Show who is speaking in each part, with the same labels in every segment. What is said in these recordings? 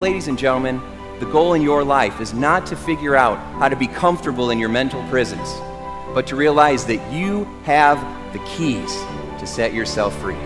Speaker 1: Ladies and gentlemen, the goal in your life is not to figure out how to be comfortable in your mental prisons, but to realize that you have the keys to set yourself free.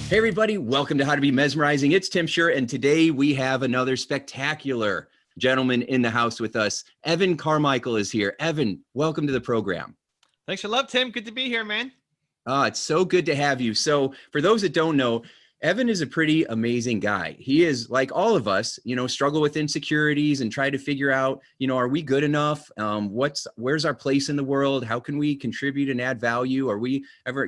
Speaker 1: Hey everybody, welcome to How to Be Mesmerizing. It's Tim Shurr, and today we have another spectacular gentleman in the house with us. Evan Carmichael is here. Evan, welcome to the program.
Speaker 2: Thanks for love, Tim. Good to be here, man.
Speaker 1: It's so good to have you. So for those that don't know, Evan is a pretty amazing guy. He is, like all of us, struggle with insecurities and try to figure out, are we good enough? Where's our place in the world? How can we contribute and add value?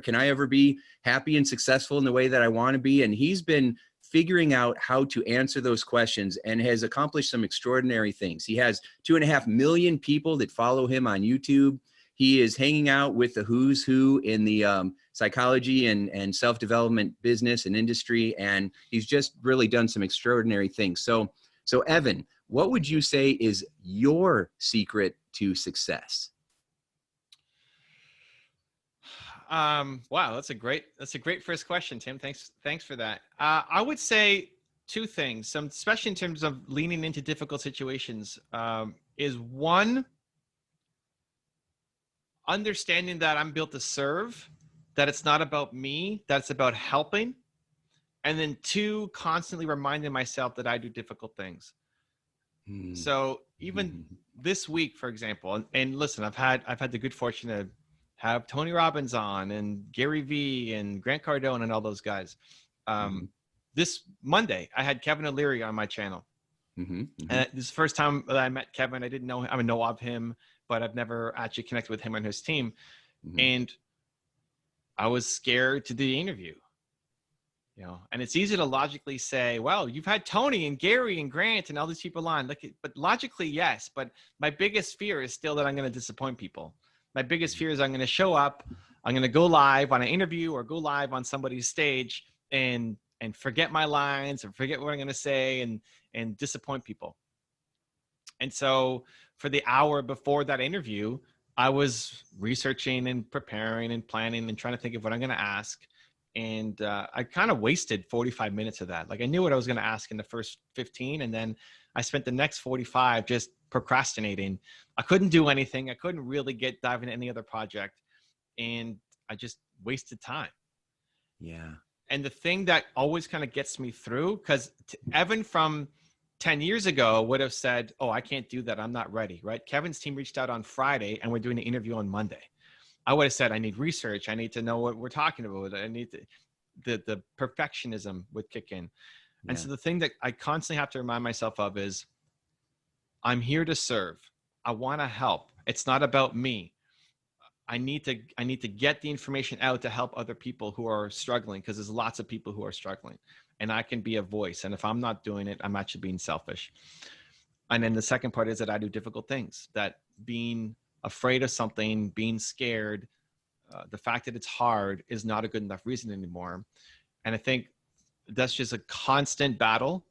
Speaker 1: Can I ever be happy and successful in the way that I want to be? And he's been figuring out how to answer those questions and has accomplished some extraordinary things. He has 2.5 million people that follow him on YouTube. He is hanging out with the who's who in the psychology and self-development business and industry. And he's just really done some extraordinary things. So Evan, what would you say is your secret to success?
Speaker 2: Wow, that's a great first question, Tim. Thanks for that. I would say two things, especially in terms of leaning into difficult situations, is one, understanding that I'm built to serve, that it's not about me, that it's about helping. And then two, constantly reminding myself that I do difficult things. So even this week, for example, and listen, I've had the good fortune to have Tony Robbins on and Gary Vee and Grant Cardone and all those guys. This Monday, I had Kevin O'Leary on my channel. And this is the first time that I met Kevin. I didn't know him. I know of him, but I've never actually connected with him and his team. And I was scared to do the interview, and it's easy to logically say, well, you've had Tony and Gary and Grant and all these people on, but logically, yes. But my biggest fear is still that I'm going to disappoint people. My biggest fear is I'm going to show up, I'm going to go live on an interview or go live on somebody's stage and forget my lines or forget what I'm going to say and disappoint people. And so for the hour before that interview, I was researching and preparing and planning and trying to think of what I'm going to ask. And I kind of wasted 45 minutes of that. Like, I knew what I was going to ask in the first 15, and then I spent the next 45 just procrastinating. I couldn't do anything. I couldn't really dive into any other project, and I just wasted time.
Speaker 1: Yeah.
Speaker 2: And the thing that always kind of gets me through, because Evan from 10 years ago would have said, oh, I can't do that, I'm not ready, right? Kevin's team reached out on Friday and we're doing an interview on Monday. I would have said, I need research. I need to know what we're talking about. I need the perfectionism would kick in. And so the thing that I constantly have to remind myself of is, I'm here to serve. I want to help. It's not about me. I need to get the information out to help other people who are struggling, because there's lots of people who are struggling, and I can be a voice. And if I'm not doing it, I'm actually being selfish. And then the second part is that I do difficult things, that being afraid of something, being scared, the fact that it's hard is not a good enough reason anymore. And I think that's just a constant battle.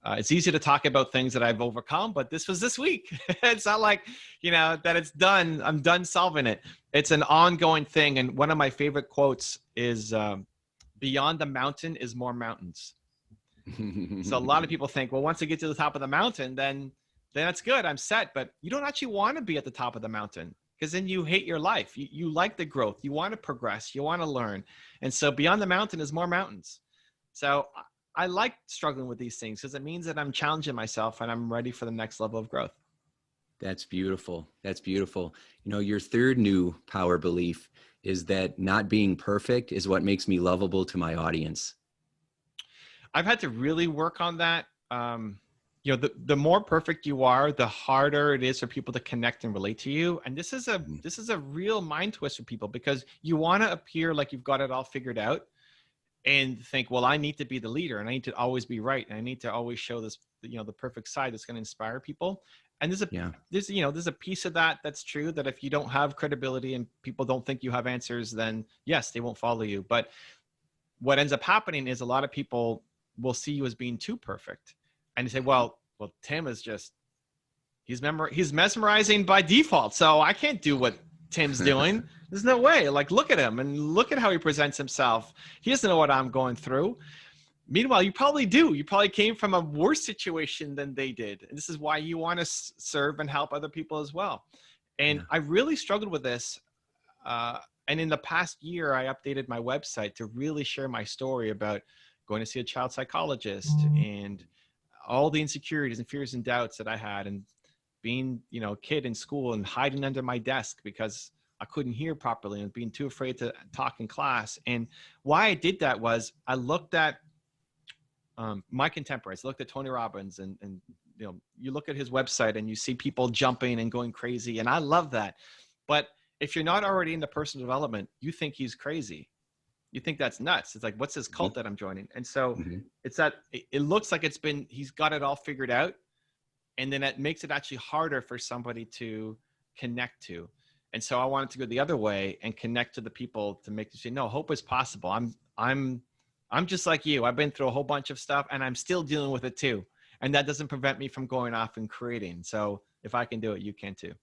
Speaker 2: It's easy to talk about things that I've overcome, but this was this week. It's not like, that it's done. I'm done solving it. It's an ongoing thing. And one of my favorite quotes is, beyond the mountain is more mountains. So a lot of people think, well, once I get to the top of the mountain, then that's good. I'm set. But you don't actually want to be at the top of the mountain, because then you hate your life. You like the growth. You want to progress. You want to learn. And so beyond the mountain is more mountains. So I like struggling with these things, because it means that I'm challenging myself and I'm ready for the next level of growth.
Speaker 1: That's beautiful. That's beautiful. Your third new power belief is that not being perfect is what makes me lovable to my audience.
Speaker 2: I've had to really work on that. you know, the more perfect you are, the harder it is for people to connect and relate to you. And this is a real mind twist for people, because you want to appear like you've got it all figured out and think, well, I need to be the leader and I need to always be right. And I need to always show this, you know, the perfect side that's going to inspire people. And there's a piece of that that's true, that if you don't have credibility and people don't think you have answers, then yes, they won't follow you. But what ends up happening is a lot of people will see you as being too perfect. And you say, well, Tim is just, he's mesmerizing by default. So I can't do what Tim's doing. There's no way. Like, look at him and look at how he presents himself. He doesn't know what I'm going through. Meanwhile, you probably do. You probably came from a worse situation than they did. And this is why you want to serve and help other people as well. And I really struggled with this. And in the past year, I updated my website to really share my story about going to see a child psychologist and all the insecurities and fears and doubts that I had, and being, you know, a kid in school and hiding under my desk because I couldn't hear properly and being too afraid to talk in class. And why I did that was I looked at my contemporaries. I looked at Tony Robbins, and you know, you look at his website and you see people jumping and going crazy. And I love that. But if you're not already into personal development, you think he's crazy. You think that's nuts. It's like, what's this cult that I'm joining? And so it's that it looks like he's got it all figured out. And then that makes it actually harder for somebody to connect to. And so I wanted to go the other way and connect to the people to make you say, no, hope is possible. I'm just like you. I've been through a whole bunch of stuff and I'm still dealing with it too. And that doesn't prevent me from going off and creating. So if I can do it, you can too.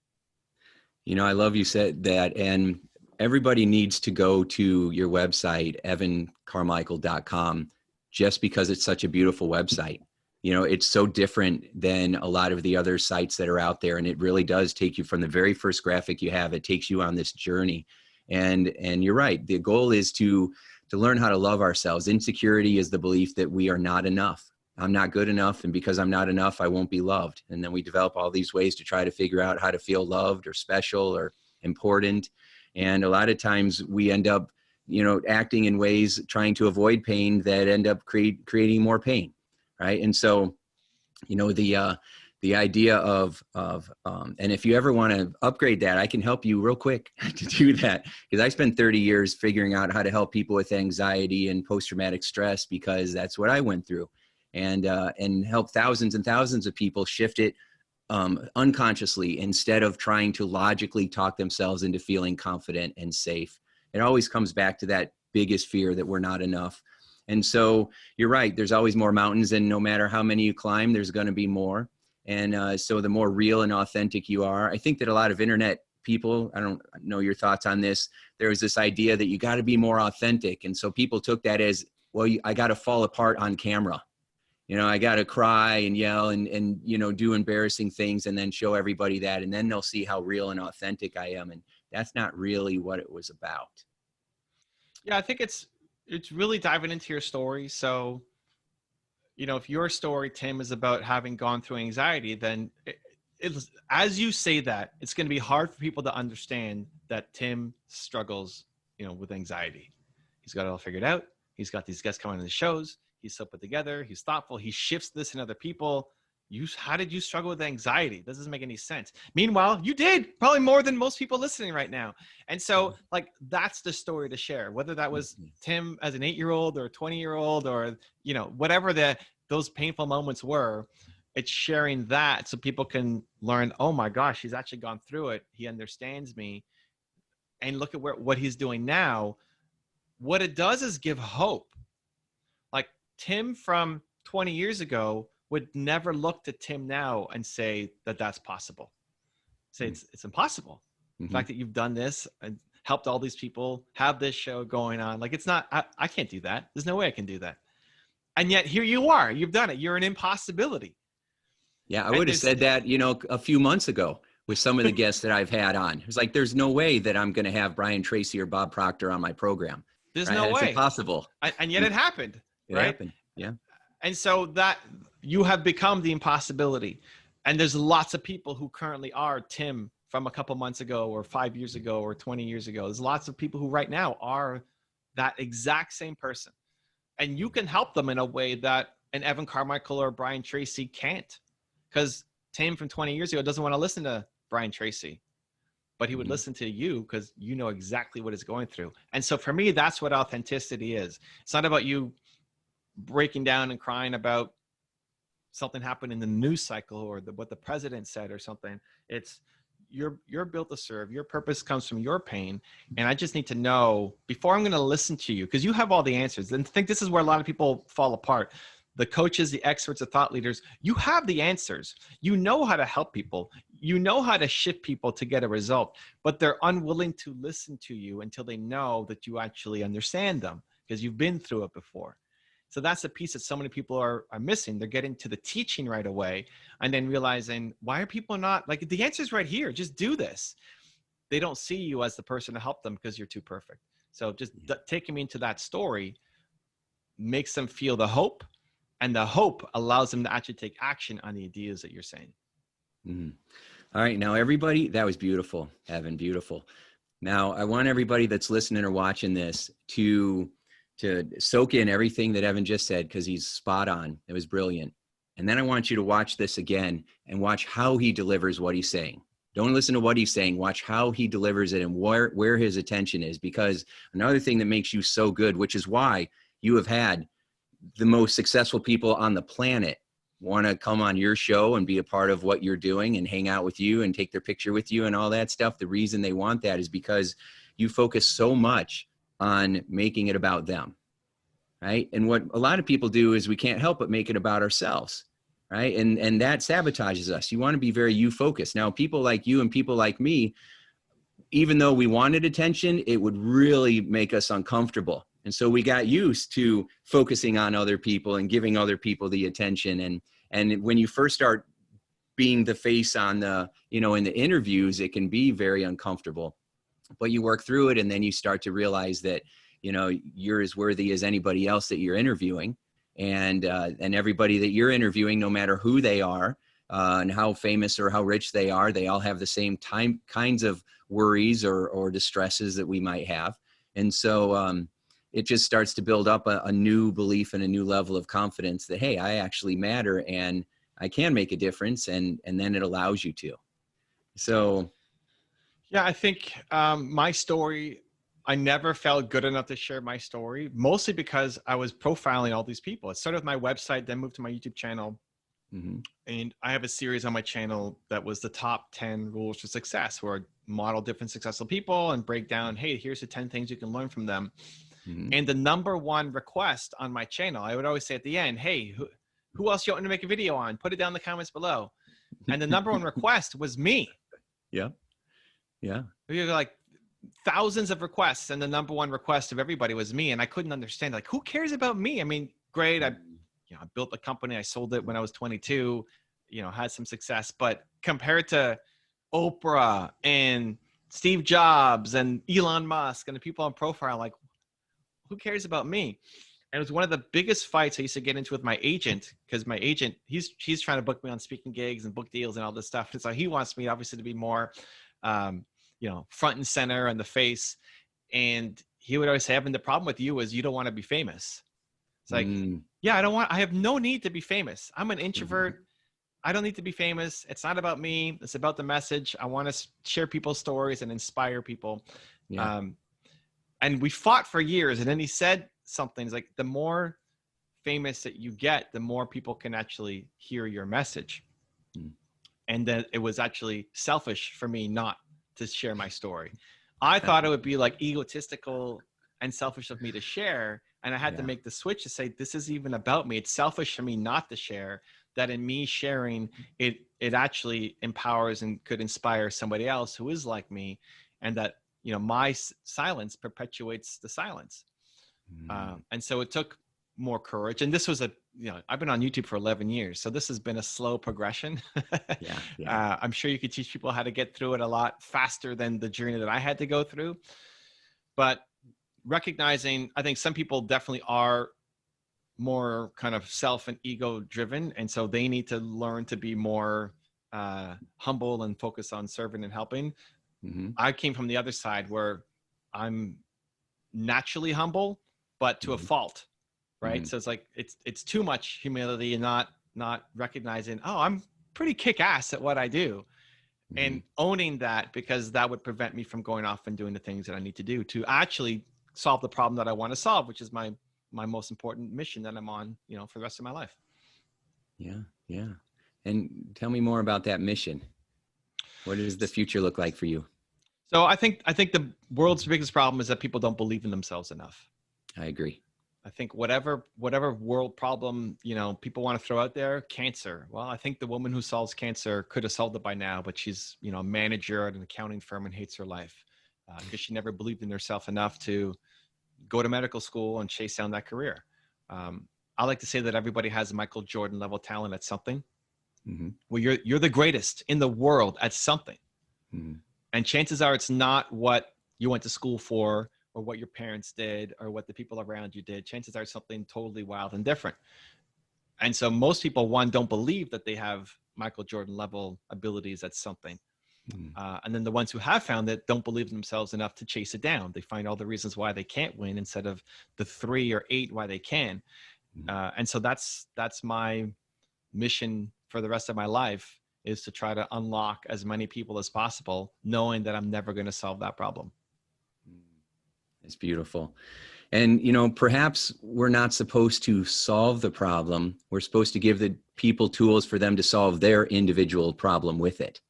Speaker 1: You know, I love you said that. And everybody needs to go to your website, evancarmichael.com, just because it's such a beautiful website. You know, it's so different than a lot of the other sites that are out there. And it really does take you from the very first graphic you have. It takes you on this journey. And you're right. The goal is to learn how to love ourselves. Insecurity is the belief that we are not enough. I'm not good enough. And because I'm not enough, I won't be loved. And then we develop all these ways to try to figure out how to feel loved or special or important. And a lot of times we end up, you know, acting in ways trying to avoid pain that end up creating more pain. Right. And so, you know, the idea of and if you ever want to upgrade that, I can help you real quick to do that, because I spent 30 years figuring out how to help people with anxiety and post-traumatic stress, because that's what I went through, and help thousands and thousands of people shift it unconsciously, instead of trying to logically talk themselves into feeling confident and safe. It always comes back to that biggest fear that we're not enough. And so you're right. There's always more mountains, and no matter how many you climb, there's going to be more. And so the more real and authentic you are, I think that a lot of internet people, I don't know your thoughts on this, there was this idea that you got to be more authentic. And so people took that as, well, I got to fall apart on camera. You know, I got to cry and yell and, you know, do embarrassing things and then show everybody that, and then they'll see how real and authentic I am. And that's not really what it was about.
Speaker 2: Yeah, I think it's really diving into your story. So, you know, if your story, Tim, is about having gone through anxiety, then it's, as you say that, it's going to be hard for people to understand that Tim struggles, you know, with anxiety. He's got it all figured out. He's got these guests coming on the shows. He's so put together. He's thoughtful. He shifts this in other people. How did you struggle with anxiety? This doesn't make any sense. Meanwhile, you did probably more than most people listening right now. And so, like, that's the story to share, whether that was Tim as an 8-year-old or a 20-year-old or, you know, whatever those painful moments were. It's sharing that so people can learn, oh my gosh, he's actually gone through it. He understands me. And look at what he's doing now. What it does is give hope. Like, Tim from 20 years ago would never look to Tim now and say that that's possible. Say it's impossible. The fact that you've done this and helped all these people have this show going on. Like, it's not, I can't do that. There's no way I can do that. And yet here you are, you've done it. You're an impossibility.
Speaker 1: Yeah. I would have said that, you know, a few months ago with some of the guests that I've had on. It was like, there's no way that I'm going to have Brian Tracy or Bob Proctor on my program.
Speaker 2: There's no way.
Speaker 1: It's impossible.
Speaker 2: And yet it happened.
Speaker 1: It happened. Yeah.
Speaker 2: And so that you have become the impossibility. And there's lots of people who currently are Tim from a couple months ago or 5 years ago or 20 years ago. There's lots of people who right now are that exact same person. And you can help them in a way that an Evan Carmichael or Brian Tracy can't. because Tim from 20 years ago doesn't want to listen to Brian Tracy, but he would
Speaker 1: Mhm.
Speaker 2: listen to you because you know exactly what he's going through. And so for me, that's what authenticity is. It's not about you breaking down and crying about something happened in the news cycle or what the president said or something. It's you're built to serve. Your purpose comes from your pain. And I just need to know before I'm going to listen to you, because you have all the answers. And I think this is where a lot of people fall apart. The coaches, the experts, the thought leaders, you have the answers. You know how to help people. You know how to shift people to get a result, but they're unwilling to listen to you until they know that you actually understand them because you've been through it before. So that's the piece that so many people are missing. They're getting to the teaching right away and then realizing, why are people not, like, the answer's right here, just do this. They don't see you as the person to help them because you're too perfect. So just taking me into that story makes them feel the hope, and the hope allows them to actually take action on the ideas that you're saying.
Speaker 1: Mhm. All right. Now, everybody, that was beautiful, Evan, beautiful. Now, I want everybody that's listening or watching this to soak in everything that Evan just said, because he's spot on. It was brilliant. And then I want you to watch this again and watch how he delivers what he's saying. Don't listen to what he's saying. Watch how he delivers it and where his attention is. Because another thing that makes you so good, which is why you have had the most successful people on the planet want to come on your show and be a part of what you're doing and hang out with you and take their picture with you and all that stuff. The reason they want that is because you focus so much on making it about them, right? And what a lot of people do is we can't help but make it about ourselves, right? And that sabotages us. You want to be very you focused. Now, people like you and people like me, even though we wanted attention, it would really make us uncomfortable. And so we got used to focusing on other people and giving other people the attention. And when you first start being the face on the, in the interviews, it can be very uncomfortable, but you work through it. And then you start to realize that, you're as worthy as anybody else that you're interviewing. And everybody that you're interviewing, no matter who they are, and how famous or how rich they are, they all have the same kinds of worries or distresses that we might have. And so it just starts to build up a new belief and a new level of confidence that, hey, I actually matter and I can make a difference. And then it allows you to. So.
Speaker 2: Yeah, I think my story, I never felt good enough to share my story, mostly because I was profiling all these people. It started with my website, then moved to my YouTube channel.
Speaker 1: Mm-hmm.
Speaker 2: And I have a series on my channel that was the top 10 rules for success, where I model different successful people and break down, hey, here's the 10 things you can learn from them. Mm-hmm. And the number one request on my channel, I would always say at the end, hey, who else you want me to make a video on? Put it down in the comments below. And the number one request was me.
Speaker 1: Yeah. Yeah.
Speaker 2: We had like thousands of requests, and the number one request of everybody was me. And I couldn't understand, like, who cares about me? I mean, great. I built a company. I sold it when I was 22, had some success, but compared to Oprah and Steve Jobs and Elon Musk and the people on profile, like, who cares about me? And it was one of the biggest fights I used to get into with my agent, because my agent, he's trying to book me on speaking gigs and book deals and all this stuff. And so he wants me obviously to be more, front and center and the face. And he would always say, Evan, the problem with you is you don't want to be famous. It's like, I have no need to be famous. I'm an introvert. Mm-hmm. I don't need to be famous. It's not about me. It's about the message. I want to share people's stories and inspire people. Yeah. And we fought for years. And then he said something. It's like, the more famous that you get, the more people can actually hear your message. Mm. And then it was actually selfish for me not to share my story. I thought it would be like egotistical and selfish of me to share. And I had to make the switch to say, this isn't even about me. It's selfish for me not to share. That in me sharing, it actually empowers and could inspire somebody else who is like me. And that, my silence perpetuates the silence. And so it took more courage. And this was I've been on YouTube for 11 years. So this has been a slow progression. I'm sure you could teach people how to get through it a lot faster than the journey that I had to go through. But recognizing, I think some people definitely are more kind of self and ego driven. And so they need to learn to be more humble and focus on serving and helping. Mm-hmm. I came from the other side where I'm naturally humble, but to a fault, right? Mm-hmm. So it's like, it's too much humility and not recognizing, I'm pretty kick-ass at what I do. And owning that, because that would prevent me from going off and doing the things that I need to do to actually solve the problem that I want to solve, which is my most important mission that I'm on, for the rest of my life.
Speaker 1: Yeah. Yeah. And tell me more about that mission. What does the future look like for you?
Speaker 2: So I think the world's biggest problem is that people don't believe in themselves enough.
Speaker 1: I agree.
Speaker 2: I think whatever world problem, people want to throw out there, cancer. Well, I think the woman who solves cancer could have solved it by now, but she's, a manager at an accounting firm and hates her life because she never believed in herself enough to go to medical school and chase down that career. I like to say that everybody has Michael Jordan level talent at something. Well, you're the greatest in the world at something. And chances are it's not what you went to school for, or what your parents did, or what the people around you did. Chances are it's something totally wild and different. And so most people, one, don't believe that they have Michael Jordan level abilities at something. And then the ones who have found it don't believe in themselves enough to chase it down. They find all the reasons why they can't win instead of the 3 or 8 why they can. And so that's my mission for the rest of my life, is to try to unlock as many people as possible, knowing that I'm never going to solve that problem.
Speaker 1: It's beautiful. And, perhaps we're not supposed to solve the problem. We're supposed to give the people tools for them to solve their individual problem with it,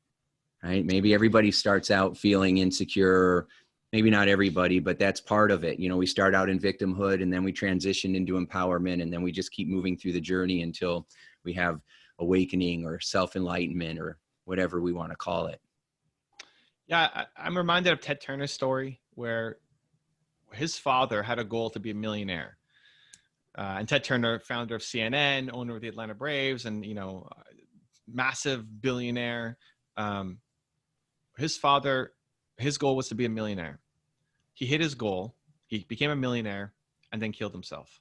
Speaker 1: right? Maybe everybody starts out feeling insecure, maybe not everybody, but that's part of it. We start out in victimhood, and then we transition into empowerment, and then we just keep moving through the journey until we have awakening or self-enlightenment or whatever we want to call it.
Speaker 2: Yeah, I'm reminded of Ted Turner's story, where his father had a goal to be a millionaire. And Ted Turner, founder of CNN, owner of the Atlanta Braves, and, massive billionaire. His father, his goal was to be a millionaire. He hit his goal. He became a millionaire and then killed himself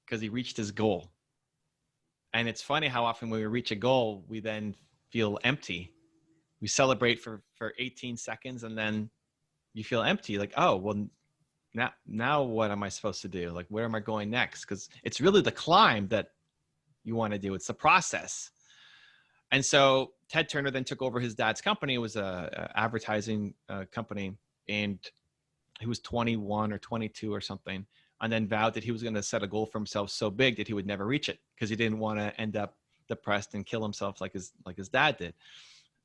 Speaker 2: because he reached his goal. And it's funny how often when we reach a goal, we then feel empty. We celebrate for 18 seconds and then you feel empty. Like, oh, well, now what am I supposed to do? Like, where am I going next? Because it's really the climb that you want to do. It's the process. And so Ted Turner then took over his dad's company. It was a advertising company, and he was 21 or 22 or something, and then vowed that he was going to set a goal for himself so big that he would never reach it because he didn't want to end up depressed and kill himself like his dad did.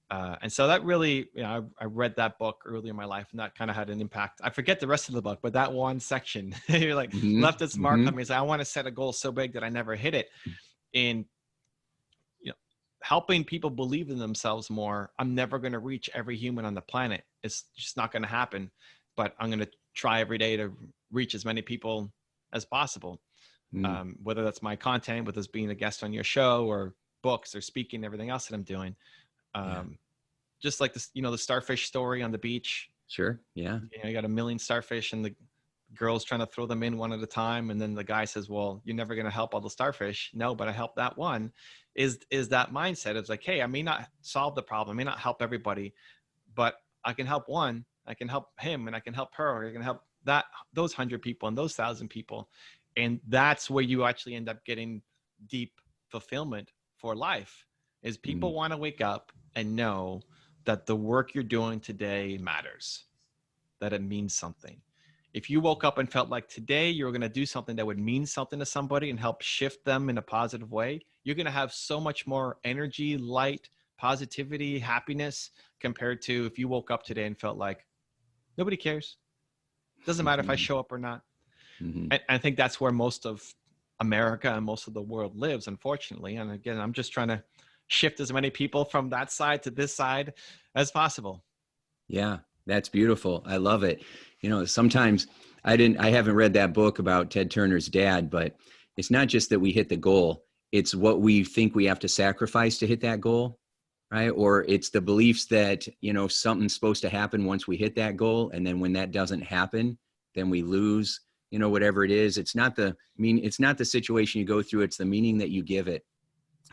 Speaker 2: And so that really, I read that book early in my life, and that kind of had an impact. I forget the rest of the book, but that one section you're like left its mark on me. So I want to set a goal so big that I never hit it. And helping people believe in themselves more. I'm never going to reach every human on the planet. It's just not going to happen. But I'm going to try every day to reach as many people as possible. Whether that's my content, whether it's being a guest on your show, or books, or speaking, everything else that I'm doing. Just like this, the starfish story on the beach.
Speaker 1: Sure. Yeah.
Speaker 2: You got 1 million starfish, and the girl's trying to throw them in one at a time. And then the guy says, well, you're never going to help all the starfish. No, but I helped that one. Is that mindset. It's like, hey, I may not solve the problem, I may not help everybody, but I can help one. I can help him, and I can help her, or I can help those 100 people and those 1,000 people. And that's where you actually end up getting deep fulfillment for life, is people want to wake up and know that the work you're doing today matters, that it means something. If you woke up and felt like today you were going to do something that would mean something to somebody and help shift them in a positive way, you're going to have so much more energy, light, positivity, happiness, compared to if you woke up today and felt like nobody cares. Doesn't matter if I show up or not. And I think that's where most of America and most of the world lives, unfortunately. And again, I'm just trying to shift as many people from that side to this side as possible. Yeah.
Speaker 1: That's beautiful. I love it. Sometimes I haven't read that book about Ted Turner's dad, but it's not just that we hit the goal. It's what we think we have to sacrifice to hit that goal, right? Or it's the beliefs that, something's supposed to happen once we hit that goal. And then when that doesn't happen, then we lose, whatever it is. It's not the situation you go through. It's the meaning that you give it.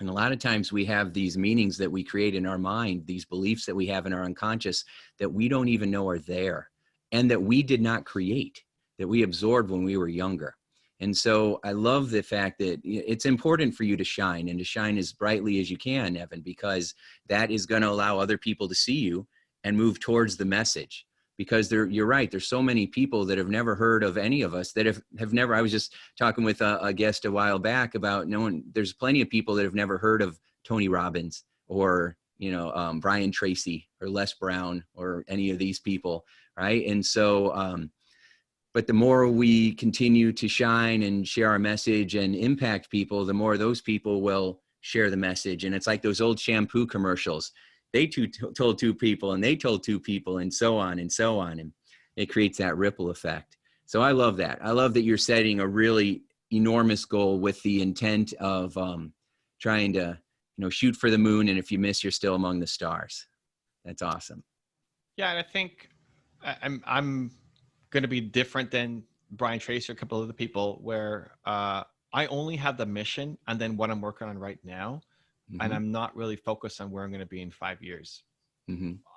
Speaker 1: And a lot of times we have these meanings that we create in our mind, these beliefs that we have in our unconscious that we don't even know are there, and that we did not create, that we absorbed when we were younger. And so I love the fact that it's important for you to shine, and to shine as brightly as you can, Evan, because that is going to allow other people to see you and move towards the message. Because you're right, there's so many people that have never heard of any of us, that have never, I was just talking with a guest a while back about there's plenty of people that have never heard of Tony Robbins or, Brian Tracy or Les Brown or any of these people, right? And so, but the more we continue to shine and share our message and impact people, the more those people will share the message. And it's like those old shampoo commercials. They told two people, and they told two people, and so on and so on. And it creates that ripple effect. So I love that. I love that you're setting a really enormous goal with the intent of trying to, shoot for the moon. And if you miss, you're still among the stars. That's awesome.
Speaker 2: Yeah. And I think I'm going to be different than Brian Tracy or a couple of other people, where I only have the mission and then what I'm working on right now. And I'm not really focused on where I'm going to be in 5 years.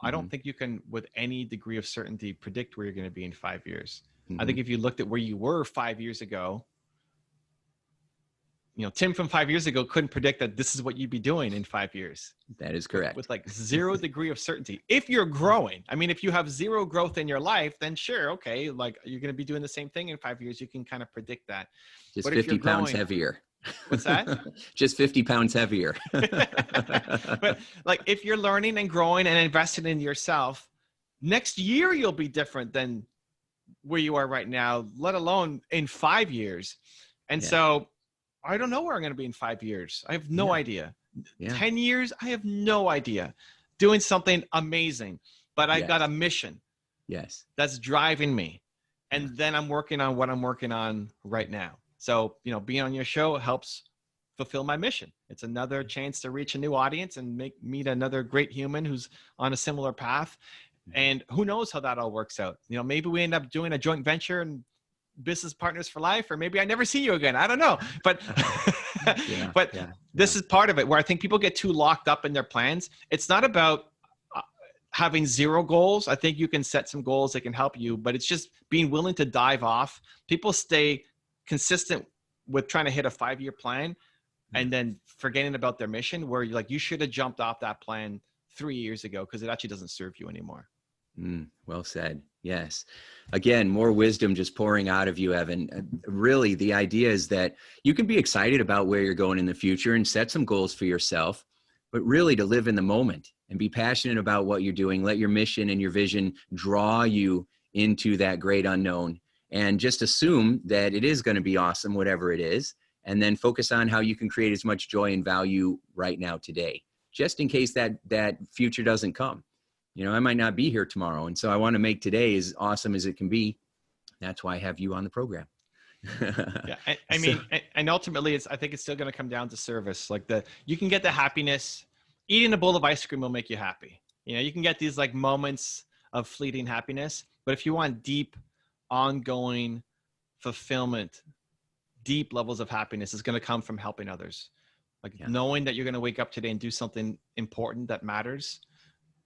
Speaker 2: I don't think you can, with any degree of certainty, predict where you're going to be in 5 years. I think if you looked at where you were 5 years ago, Tim from 5 years ago couldn't predict that this is what you'd be doing in 5 years.
Speaker 1: That is correct.
Speaker 2: With like 0 degree of certainty. If you're growing, I mean, if you have 0 growth in your life, then sure. Okay. Like, you're going to be doing the same thing in 5 years. You can kind of predict that.
Speaker 1: Just 50 pounds heavier.
Speaker 2: What's that?
Speaker 1: Just 50 pounds heavier.
Speaker 2: But like, if you're learning and growing and investing in yourself, next year you'll be different than where you are right now, let alone in 5 years. And so I don't know where I'm going to be in 5 years. I have no idea. 10 years, I have no idea. Doing something amazing, but I got a mission.
Speaker 1: Yes.
Speaker 2: That's driving me. And then I'm working on what I'm working on right now. So, being on your show helps fulfill my mission. It's another chance to reach a new audience and meet another great human who's on a similar path. And who knows how that all works out. Maybe we end up doing a joint venture and business partners for life, or maybe I never see you again. I don't know. But, this is part of it, where I think people get too locked up in their plans. It's not about having 0 goals. I think you can set some goals that can help you, but it's just being willing to dive off. People stay consistent with trying to hit a 5-year plan and then forgetting about their mission, where you're like, you should have jumped off that plan 3 years ago, because it actually doesn't serve you anymore.
Speaker 1: Well said. Yes. Again, more wisdom just pouring out of you, Evan. Really, the idea is that you can be excited about where you're going in the future and set some goals for yourself, but really to live in the moment and be passionate about what you're doing. Let your mission and your vision draw you into that great unknown. And just assume that it is going to be awesome, whatever it is, and then focus on how you can create as much joy and value right now today, just in case that future doesn't come. I might not be here tomorrow. And so I want to make today as awesome as it can be. That's why I have you on the program.
Speaker 2: I mean, and ultimately I think it's still going to come down to service. Like you can get the happiness. Eating a bowl of ice cream will make you happy. You can get these like moments of fleeting happiness, but if you want deep, ongoing fulfillment, deep levels of happiness, is going to come from helping others. Like knowing that you're going to wake up today and do something important that matters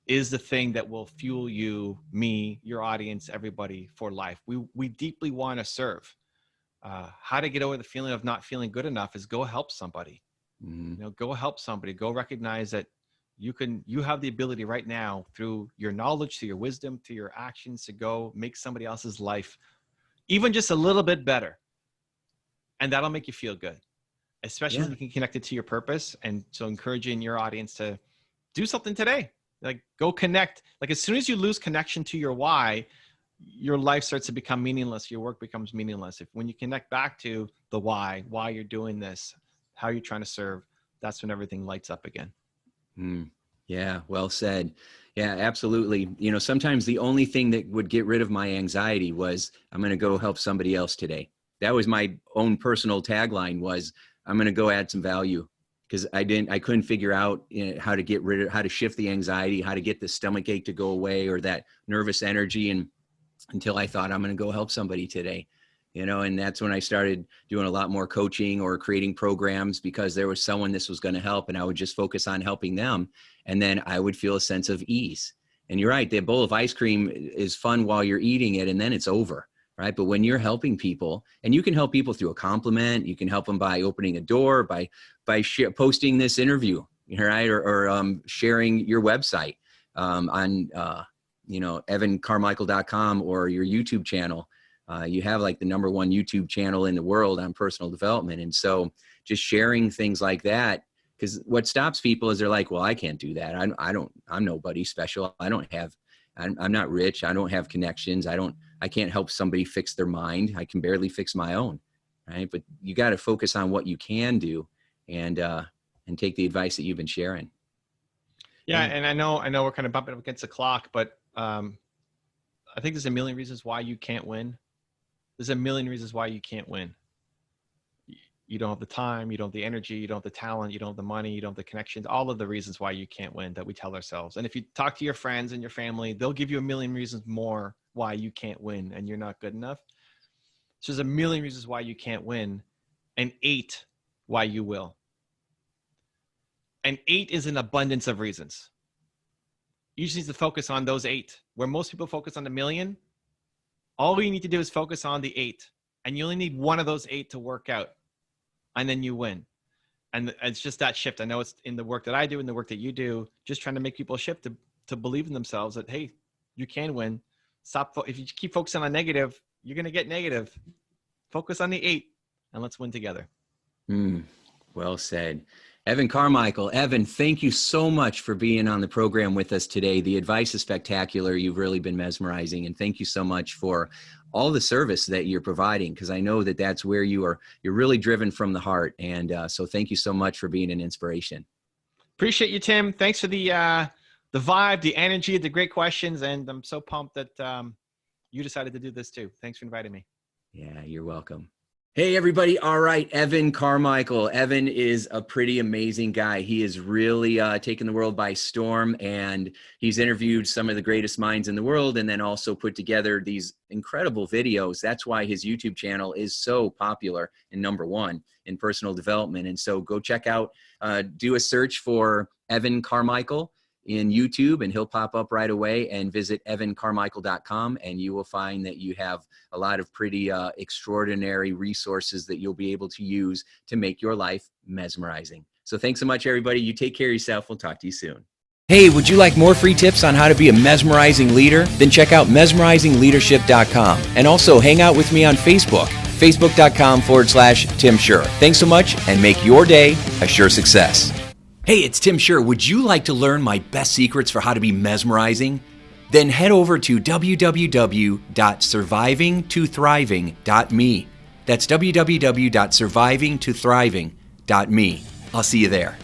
Speaker 2: is the thing that will fuel you, me, your audience, everybody for life. We deeply want to serve. How to get over the feeling of not feeling good enough is go help somebody. Go help somebody. Go recognize that you have the ability right now, through your knowledge, to your wisdom, to your actions, to go make somebody else's life even just a little bit better. And that'll make you feel good, especially when you can connect it to your purpose. And so encouraging your audience to do something today, like go connect. Like as soon as you lose connection to your why, your life starts to become meaningless. Your work becomes meaningless. When you connect back to the why you're doing this, how you're trying to serve, that's when everything lights up again.
Speaker 1: Yeah, well said. Yeah, absolutely. Sometimes the only thing that would get rid of my anxiety was, I'm going to go help somebody else today. That was my own personal tagline, was I'm going to go add some value, because I couldn't figure out how to shift the anxiety, how to get the stomach ache to go away, or that nervous energy. And until I thought, I'm going to go help somebody today. And that's when I started doing a lot more coaching or creating programs, because there was someone this was going to help, and I would just focus on helping them. And then I would feel a sense of ease. And you're right. The bowl of ice cream is fun while you're eating it, and then it's over, right? But when you're helping people, and you can help people through a compliment, you can help them by opening a door, by posting this interview, right? Or sharing your website on, evancarmichael.com or your YouTube channel. You have like the #1 YouTube channel in the world on personal development. And so just sharing things like that, because what stops people is they're like, well, I can't do that. I'm nobody special. I'm not rich. I don't have connections. I can't help somebody fix their mind. I can barely fix my own, right? But you got to focus on what you can do and take the advice that you've been sharing.
Speaker 2: Yeah. And I know we're kind of bumping up against the clock, but I think there's a million reasons why you can't win. There's a million reasons why you can't win. You don't have the time, you don't have the energy, you don't have the talent, you don't have the money, you don't have the connections, all of the reasons why you can't win that we tell ourselves. And if you talk to your friends and your family, they'll give you a million reasons more why you can't win and you're not good enough. So there's a million reasons why you can't win and 8 why you will. And 8 is an abundance of reasons. You just need to focus on those 8. Where most people focus on the million, all you need to do is focus on the 8. And you only need one of those 8 to work out. And then you win. And it's just that shift. I know it's in the work that I do and the work that you do, just trying to make people shift to believe in themselves that, hey, you can win. If you keep focusing on negative, you're going to get negative. Focus on the 8 and let's win together.
Speaker 1: Well said. Evan Carmichael. Evan, thank you so much for being on the program with us today. The advice is spectacular. You've really been mesmerizing. And thank you so much for all the service that you're providing, because I know that that's where you're really driven from the heart. And so thank you so much for being an inspiration.
Speaker 2: Appreciate you, Tim. Thanks for the vibe, the energy, the great questions. And I'm so pumped that you decided to do this too. Thanks for inviting me.
Speaker 1: Yeah, you're welcome. Hey, everybody. All right. Evan Carmichael. Evan is a pretty amazing guy. He has really taken the world by storm, and he's interviewed some of the greatest minds in the world and then also put together these incredible videos. That's why his YouTube channel is so popular and #1 in personal development. And so go check out, do a search for Evan Carmichael in YouTube, and he'll pop up right away, and visit evancarmichael.com, and you will find that you have a lot of pretty extraordinary resources that you'll be able to use to make your life mesmerizing. So thanks so much, everybody. You take care of yourself. We'll talk to you soon. Hey, would you like more free tips on how to be a mesmerizing leader? Then check out mesmerizingleadership.com, and also hang out with me on Facebook, facebook.com/Tim Shurr. Thanks so much, and make your day a sure success. Hey, it's Tim Shurr. Would you like to learn my best secrets for how to be mesmerizing? Then head over to www.survivingtothriving.me. That's www.survivingtothriving.me. I'll see you there.